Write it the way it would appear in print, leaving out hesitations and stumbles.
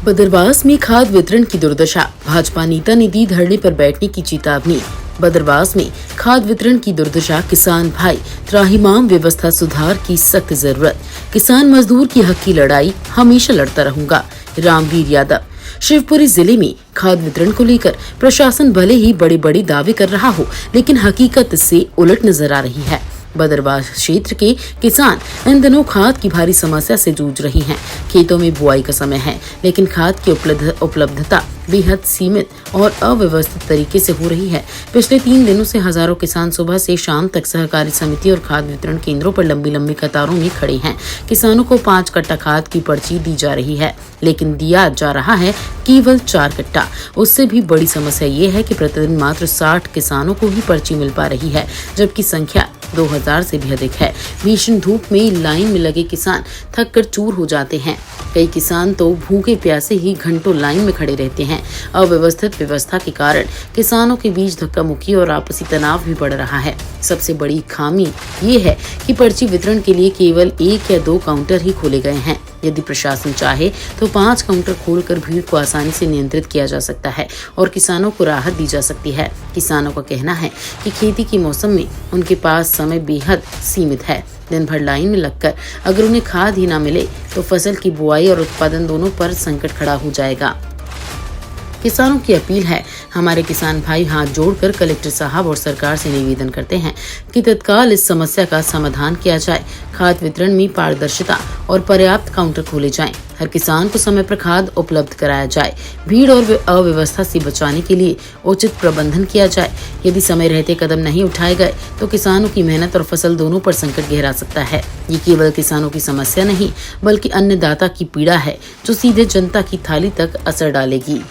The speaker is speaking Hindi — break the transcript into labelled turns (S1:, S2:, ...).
S1: बदरवास में खाद वितरण की दुर्दशा, भाजपा नेता ने दी धरने पर बैठने की चेतावनी। बदरवास में खाद वितरण की दुर्दशा, किसान भाई त्राहिमाम, व्यवस्था सुधार की सख्त जरूरत। किसान मजदूर की हक की लड़ाई हमेशा लड़ता रहूंगा। रामवीर यादव। शिवपुरी जिले में खाद वितरण को लेकर प्रशासन भले ही बड़े बड़े दावे कर रहा हो, लेकिन हकीकत से उलट नजर आ रही है। बदरवास क्षेत्र के किसान इन दिनों खाद की भारी समस्या से जूझ रहे हैं। खेतों में बुआई का समय है, लेकिन खाद की उपलब्धता बेहद सीमित और अव्यवस्थित तरीके से हो रही है। पिछले 3 दिनों से हजारों किसान सुबह से शाम तक सहकारी समिति और खाद वितरण केंद्रों पर लंबी लंबी कतारों में खड़े हैं। किसानों को 5 कट्टा खाद की पर्ची दी जा रही है, लेकिन दिया जा रहा है केवल 4 कट्टा। उससे भी बड़ी समस्या ये है कि प्रतिदिन मात्र 60 किसानों को ही पर्ची मिल पा रही है, जबकि संख्या 2000 से भी अधिक है। भीषण धूप में लाइन में लगे किसान थक कर चूर हो जाते हैं। कई किसान तो भूखे प्यासे ही घंटों लाइन में खड़े रहते हैं। अव्यवस्थित व्यवस्था के कारण किसानों के बीच धक्का मुक्की और आपसी तनाव भी बढ़ रहा है। सबसे बड़ी खामी ये है कि पर्ची वितरण के लिए केवल 1 या 2 काउंटर ही खोले गए हैं। यदि प्रशासन चाहे तो 5 काउंटर खोलकर भीड़ को आसानी से नियंत्रित किया जा सकता है और किसानों को राहत दी जा सकती है। किसानों का कहना है कि खेती के मौसम में उनके पास समय बेहद सीमित है। दिन भर लाइन में लगकर अगर उन्हें खाद ही ना मिले तो फसल की बुआई और उत्पादन दोनों पर संकट खड़ा हो जाएगा। किसानों की अपील है, हमारे किसान भाई हाथ जोड़कर कलेक्टर साहब और सरकार से निवेदन करते हैं कि तत्काल इस समस्या का समाधान किया जाए। खाद वितरण में पारदर्शिता और पर्याप्त काउंटर खोले जाएं। हर किसान को समय पर खाद उपलब्ध कराया जाए। भीड़ और अव्यवस्था से बचाने के लिए उचित प्रबंधन किया जाए। यदि समय रहते कदम नहीं उठाए गए तो किसानों की मेहनत और फसल दोनों पर संकट गहरा सकता है। ये केवल किसानों की समस्या नहीं, बल्कि अन्नदाता की पीड़ा है, जो सीधे जनता की थाली तक असर डालेगी।